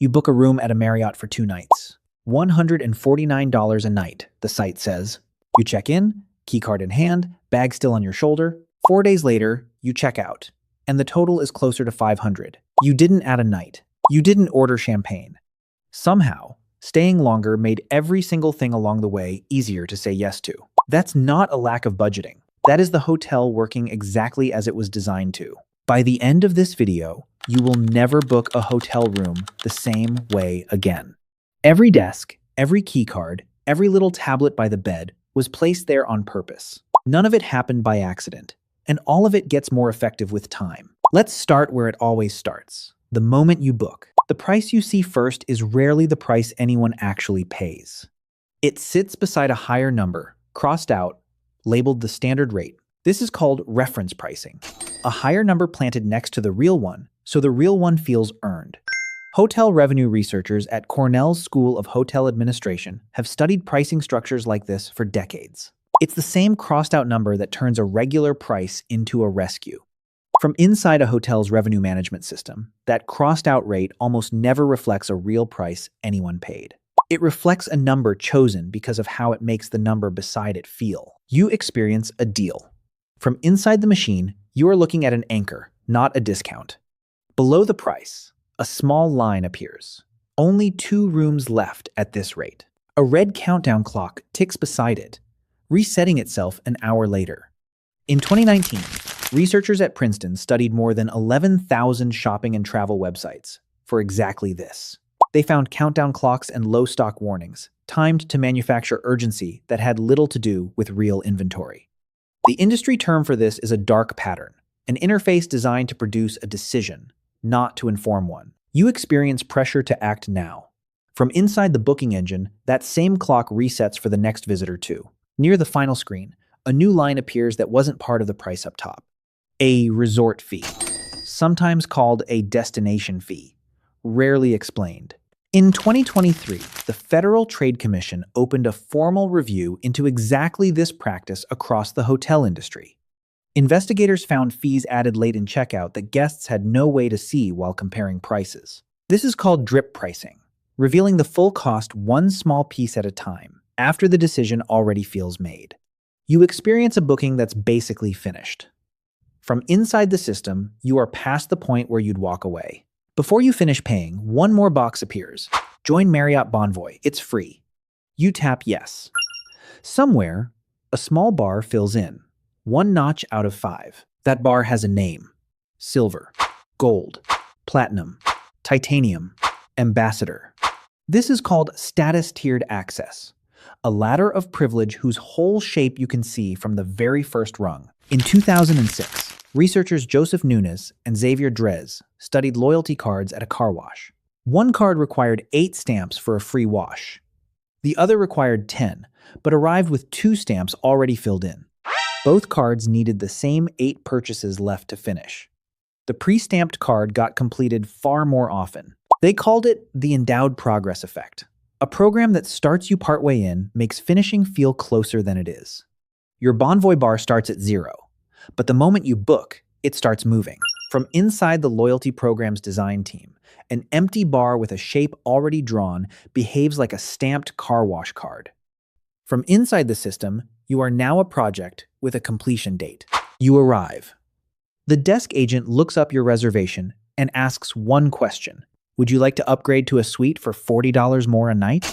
You book a room at a Marriott for 2 nights. $149 a night, the site says. You check in, keycard in hand, bag still on your shoulder. 4 days later, you check out, and the total is closer to $500. You didn't add a night. You didn't order champagne. Somehow, staying longer made every single thing along the way easier to say yes to. That's not a lack of budgeting. That is the hotel working exactly as it was designed to. By the end of this video, you will never book a hotel room the same way again. Every desk, every keycard, every little tablet by the bed was placed there on purpose. None of it happened by accident, and all of it gets more effective with time. Let's start where it always starts. The moment you book. The price you see first is rarely the price anyone actually pays. It sits beside a higher number, crossed out, labeled the standard rate. This is called reference pricing. A higher number planted next to the real one, so the real one feels earned. Hotel revenue researchers at Cornell's School of Hotel Administration have studied pricing structures like this for decades. It's the same crossed-out number that turns a regular price into a rescue. From inside a hotel's revenue management system, that crossed-out rate almost never reflects a real price anyone paid. It reflects a number chosen because of how it makes the number beside it feel. You experience a deal. From inside the machine, you are looking at an anchor, not a discount. Below the price, a small line appears. Only 2 rooms left at this rate. A red countdown clock ticks beside it, resetting itself an hour later. In 2019, researchers at Princeton studied more than 11,000 shopping and travel websites for exactly this. They found countdown clocks and low stock warnings, timed to manufacture urgency that had little to do with real inventory. The industry term for this is a dark pattern, an interface designed to produce a decision, not to inform one. You experience pressure to act now. From inside the booking engine, that same clock resets for the next visitor too. Near the final screen, a new line appears that wasn't part of the price up top. A resort fee, sometimes called a destination fee, rarely explained. In 2023, the Federal Trade Commission opened a formal review into exactly this practice across the hotel industry. Investigators found fees added late in checkout that guests had no way to see while comparing prices. This is called drip pricing, revealing the full cost one small piece at a time, after the decision already feels made. You experience a booking that's basically finished. From inside the system, you are past the point where you'd walk away. Before you finish paying, one more box appears. Join Marriott Bonvoy. It's free. You tap yes. Somewhere, a small bar fills in. 1 notch out of 5. That bar has a name. Silver, gold, platinum, titanium, ambassador. This is called status-tiered access, a ladder of privilege whose whole shape you can see from the very first rung. In 2006, researchers Joseph Nunes and Xavier Drez studied loyalty cards at a car wash. One card required 8 stamps for a free wash. The other required 10, but arrived with 2 stamps already filled in. Both cards needed the same 8 purchases left to finish. The pre-stamped card got completed far more often. They called it the endowed progress effect. A program that starts you partway in makes finishing feel closer than it is. Your Bonvoy bar starts at 0, but the moment you book, it starts moving. From inside the loyalty program's design team, an empty bar with a shape already drawn behaves like a stamped car wash card. From inside the system, you are now a project with a completion date. You arrive. The desk agent looks up your reservation and asks one question. Would you like to upgrade to a suite for $40 more a night?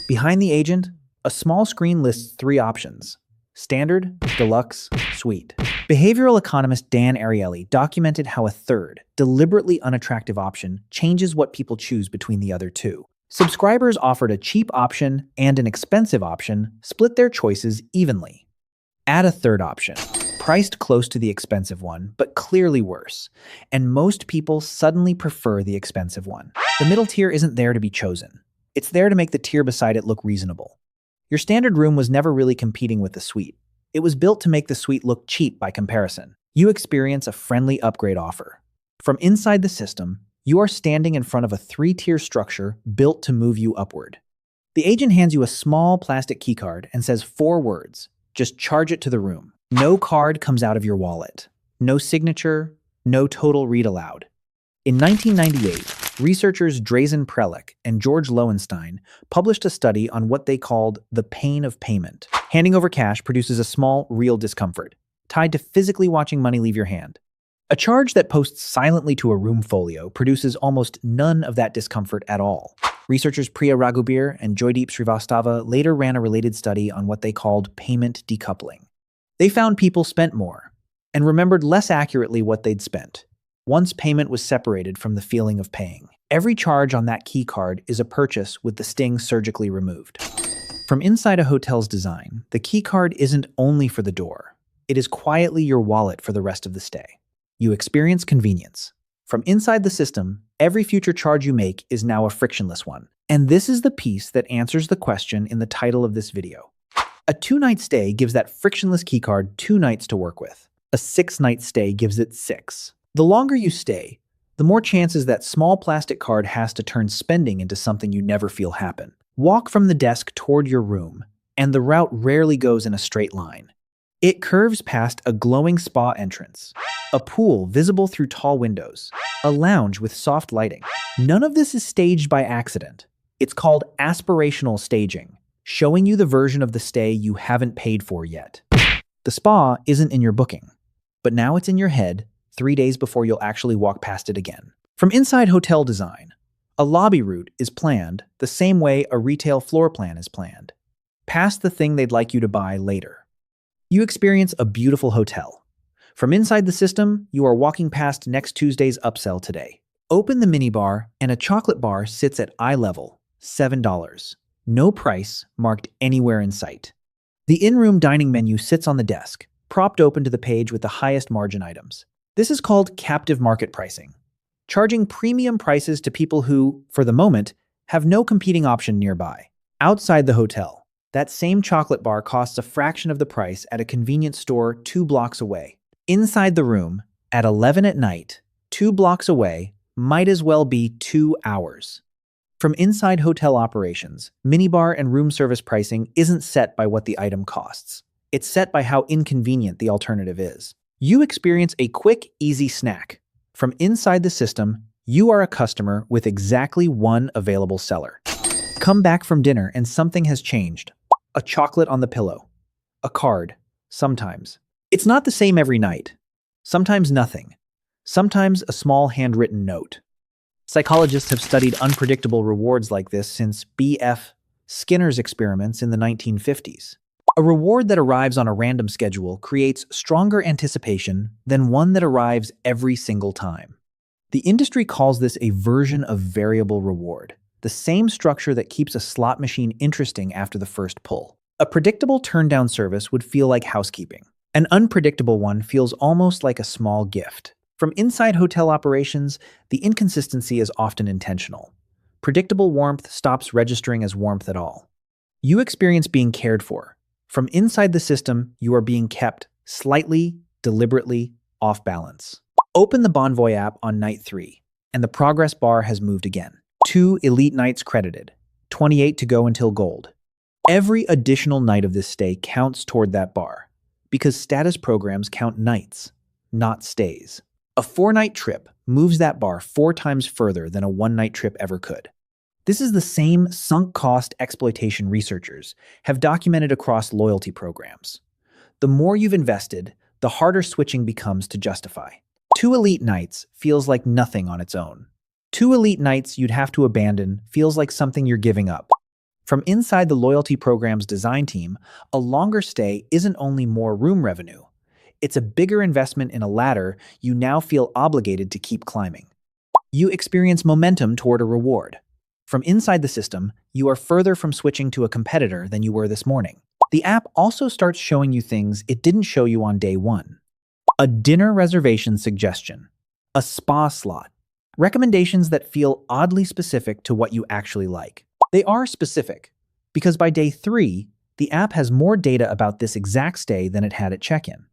Behind the agent, a small screen lists 3 options: standard, deluxe, suite. Behavioral economist Dan Ariely documented how a third, deliberately unattractive option changes what people choose between the other 2. Subscribers offered a cheap option and an expensive option split their choices evenly. Add a third option, priced close to the expensive one, but clearly worse, and most people suddenly prefer the expensive one. The middle tier isn't there to be chosen. It's there to make the tier beside it look reasonable. Your standard room was never really competing with the suite. It was built to make the suite look cheap by comparison. You experience a friendly upgrade offer. From inside the system, you are standing in front of a 3-tier structure built to move you upward. The agent hands you a small plastic keycard and says 4 words. Just charge it to the room. No card comes out of your wallet. No signature, no total read aloud. In 1998, researchers Drazen Prelec and George Lowenstein published a study on what they called the pain of payment. Handing over cash produces a small, real discomfort, tied to physically watching money leave your hand. A charge that posts silently to a room folio produces almost none of that discomfort at all. Researchers Priya Raghubir and Joydeep Srivastava later ran a related study on what they called payment decoupling. They found people spent more and remembered less accurately what they'd spent once payment was separated from the feeling of paying. Every charge on that key card is a purchase with the sting surgically removed. From inside a hotel's design, the key card isn't only for the door. It is quietly your wallet for the rest of the stay. You experience convenience. From inside the system, every future charge you make is now a frictionless one. And this is the piece that answers the question in the title of this video. A 2-night stay gives that frictionless keycard 2 nights to work with. A 6-night stay gives it 6. The longer you stay, the more chances that small plastic card has to turn spending into something you never feel happen. Walk from the desk toward your room, and the route rarely goes in a straight line. It curves past a glowing spa entrance, a pool visible through tall windows, a lounge with soft lighting. None of this is staged by accident. It's called aspirational staging, showing you the version of the stay you haven't paid for yet. The spa isn't in your booking, but now it's in your head 3 days before you'll actually walk past it again. From inside hotel design, a lobby route is planned the same way a retail floor plan is planned, past the thing they'd like you to buy later. You experience a beautiful hotel. From inside the system, you are walking past next Tuesday's upsell today. Open the minibar, and a chocolate bar sits at eye level, $7. No price marked anywhere in sight. The in-room dining menu sits on the desk, propped open to the page with the highest margin items. This is called captive market pricing, charging premium prices to people who, for the moment, have no competing option nearby. Outside the hotel, that same chocolate bar costs a fraction of the price at a convenience store 2 blocks away. Inside the room, at 11 at night, 2 blocks away, might as well be 2 hours. From inside hotel operations, minibar and room service pricing isn't set by what the item costs. It's set by how inconvenient the alternative is. You experience a quick, easy snack. From inside the system, you are a customer with exactly one available seller. Come back from dinner and something has changed. A chocolate on the pillow. A card. Sometimes. It's not the same every night. Sometimes nothing. Sometimes a small handwritten note. Psychologists have studied unpredictable rewards like this since B.F. Skinner's experiments in the 1950s. A reward that arrives on a random schedule creates stronger anticipation than one that arrives every single time. The industry calls this a version of variable reward, the same structure that keeps a slot machine interesting after the first pull. A predictable turn-down service would feel like housekeeping. An unpredictable one feels almost like a small gift. From inside hotel operations, the inconsistency is often intentional. Predictable warmth stops registering as warmth at all. You experience being cared for. From inside the system, you are being kept slightly, deliberately off balance. Open the Bonvoy app on night 3, and the progress bar has moved again. 2 elite nights credited, 28 to go until gold. Every additional night of this stay counts toward that bar, because status programs count nights, not stays. A 4-night trip moves that bar 4 times further than a 1-night trip ever could. This is the same sunk cost exploitation researchers have documented across loyalty programs. The more you've invested, the harder switching becomes to justify. 2 elite nights feels like nothing on its own. 2 elite nights you'd have to abandon feels like something you're giving up. From inside the loyalty program's design team, a longer stay isn't only more room revenue. It's a bigger investment in a ladder you now feel obligated to keep climbing. You experience momentum toward a reward. From inside the system, you are further from switching to a competitor than you were this morning. The app also starts showing you things it didn't show you on day 1. A dinner reservation suggestion. A spa slot. Recommendations that feel oddly specific to what you actually like. They are specific, because by day 3, the app has more data about this exact stay than it had at check-in.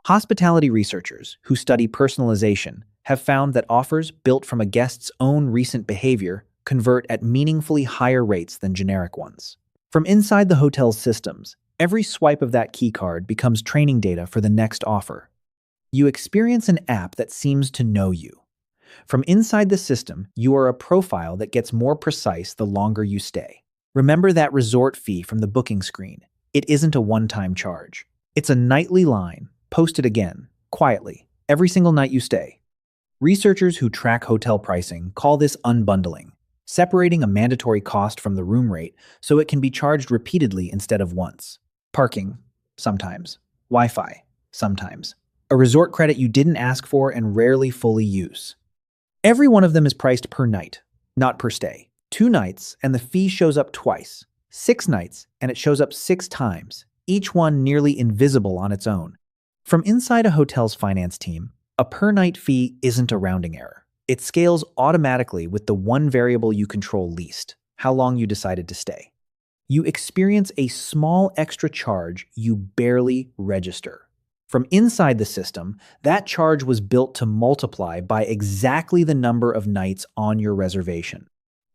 Hospitality researchers who study personalization have found that offers built from a guest's own recent behavior convert at meaningfully higher rates than generic ones. From inside the hotel's systems, every swipe of that keycard becomes training data for the next offer. You experience an app that seems to know you. From inside the system, you are a profile that gets more precise the longer you stay. Remember that resort fee from the booking screen. It isn't a one-time charge. It's a nightly line, posted again, quietly, every single night you stay. Researchers who track hotel pricing call this unbundling, separating a mandatory cost from the room rate so it can be charged repeatedly instead of once. Parking, sometimes. Wi-Fi, sometimes. A resort credit you didn't ask for and rarely fully use. Every one of them is priced per night, not per stay. 2 nights and the fee shows up twice. 6 nights and it shows up 6 times, each one nearly invisible on its own. From inside a hotel's finance team, a per-night fee isn't a rounding error. It scales automatically with the one variable you control least, how long you decided to stay. You experience a small extra charge you barely register. From inside the system, that charge was built to multiply by exactly the number of nights on your reservation.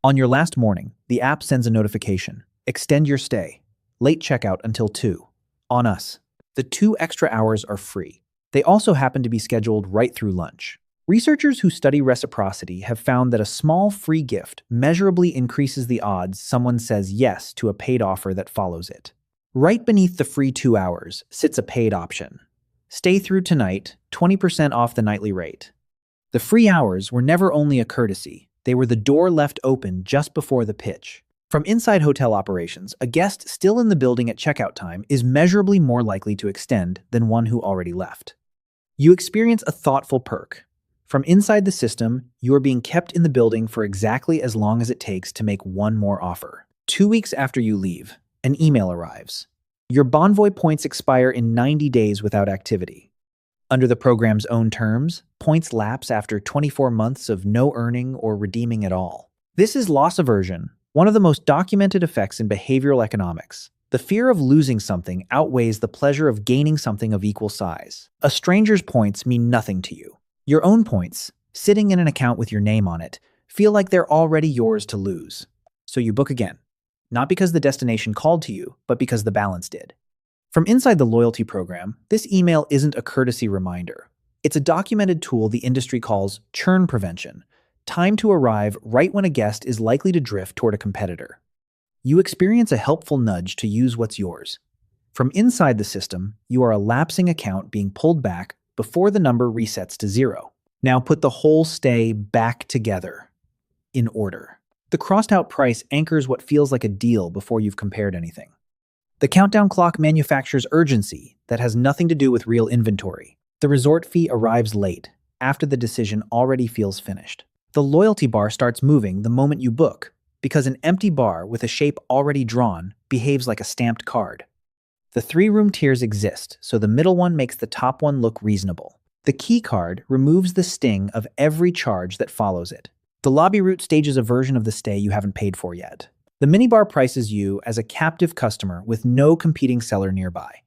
On your last morning, the app sends a notification. Extend your stay. Late checkout until 2. On us. The 2 extra hours are free. They also happen to be scheduled right through lunch. Researchers who study reciprocity have found that a small free gift measurably increases the odds someone says yes to a paid offer that follows it. Right beneath the free 2 hours sits a paid option. Stay through tonight, 20% off the nightly rate. The free hours were never only a courtesy, they were the door left open just before the pitch. From inside hotel operations, a guest still in the building at checkout time is measurably more likely to extend than one who already left. You experience a thoughtful perk. From inside the system, you are being kept in the building for exactly as long as it takes to make one more offer. 2 weeks after you leave, an email arrives. Your Bonvoy points expire in 90 days without activity. Under the program's own terms, points lapse after 24 months of no earning or redeeming at all. This is loss aversion, one of the most documented effects in behavioral economics. The fear of losing something outweighs the pleasure of gaining something of equal size. A stranger's points mean nothing to you. Your own points, sitting in an account with your name on it, feel like they're already yours to lose. So you book again. Not because the destination called to you, but because the balance did. From inside the loyalty program, this email isn't a courtesy reminder. It's a documented tool the industry calls churn prevention, time to arrive right when a guest is likely to drift toward a competitor. You experience a helpful nudge to use what's yours. From inside the system, you are a lapsing account being pulled back before the number resets to 0. Now put the whole stay back together, in order. The crossed-out price anchors what feels like a deal before you've compared anything. The countdown clock manufactures urgency that has nothing to do with real inventory. The resort fee arrives late, after the decision already feels finished. The loyalty bar starts moving the moment you book, because an empty bar with a shape already drawn behaves like a stamped card. The 3-room tiers exist, so the middle one makes the top one look reasonable. The key card removes the sting of every charge that follows it. The lobby route stages a version of the stay you haven't paid for yet. The minibar prices you as a captive customer with no competing seller nearby.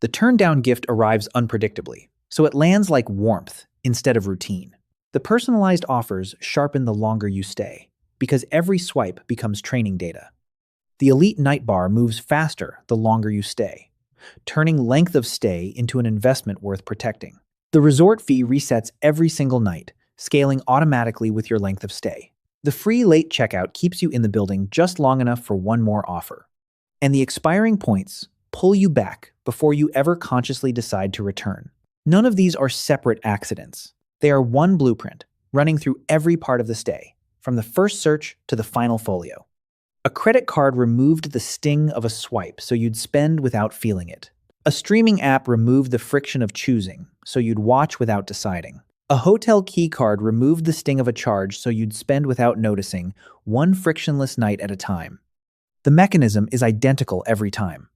The turned-down gift arrives unpredictably, so it lands like warmth instead of routine. The personalized offers sharpen the longer you stay, because every swipe becomes training data. The elite night bar moves faster the longer you stay, turning length of stay into an investment worth protecting. The resort fee resets every single night, scaling automatically with your length of stay. The free late checkout keeps you in the building just long enough for one more offer. And the expiring points pull you back before you ever consciously decide to return. None of these are separate accidents. They are one blueprint, running through every part of the stay, from the first search to the final folio. A credit card removed the sting of a swipe so you'd spend without feeling it. A streaming app removed the friction of choosing so you'd watch without deciding. A hotel key card removed the sting of a charge so you'd spend without noticing, one frictionless night at a time. The mechanism is identical every time.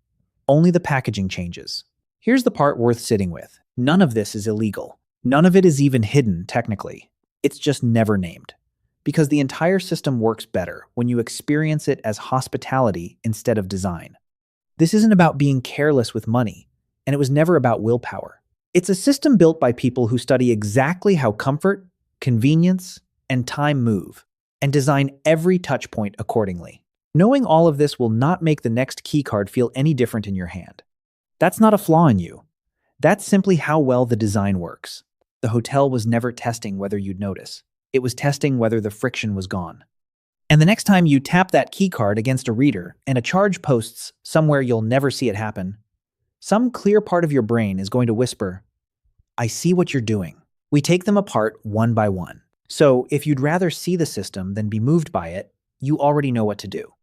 Only the packaging changes. Here's the part worth sitting with. None of this is illegal. None of it is even hidden, technically. It's just never named. Because the entire system works better when you experience it as hospitality instead of design. This isn't about being careless with money, and it was never about willpower. It's a system built by people who study exactly how comfort, convenience, and time move, and design every touch point accordingly. Knowing all of this will not make the next keycard feel any different in your hand. That's not a flaw in you. That's simply how well the design works. The hotel was never testing whether you'd notice. It was testing whether the friction was gone. And the next time you tap that keycard against a reader and a charge posts somewhere you'll never see it happen, some clear part of your brain is going to whisper, I see what you're doing. We take them apart one by one. So if you'd rather see the system than be moved by it, you already know what to do.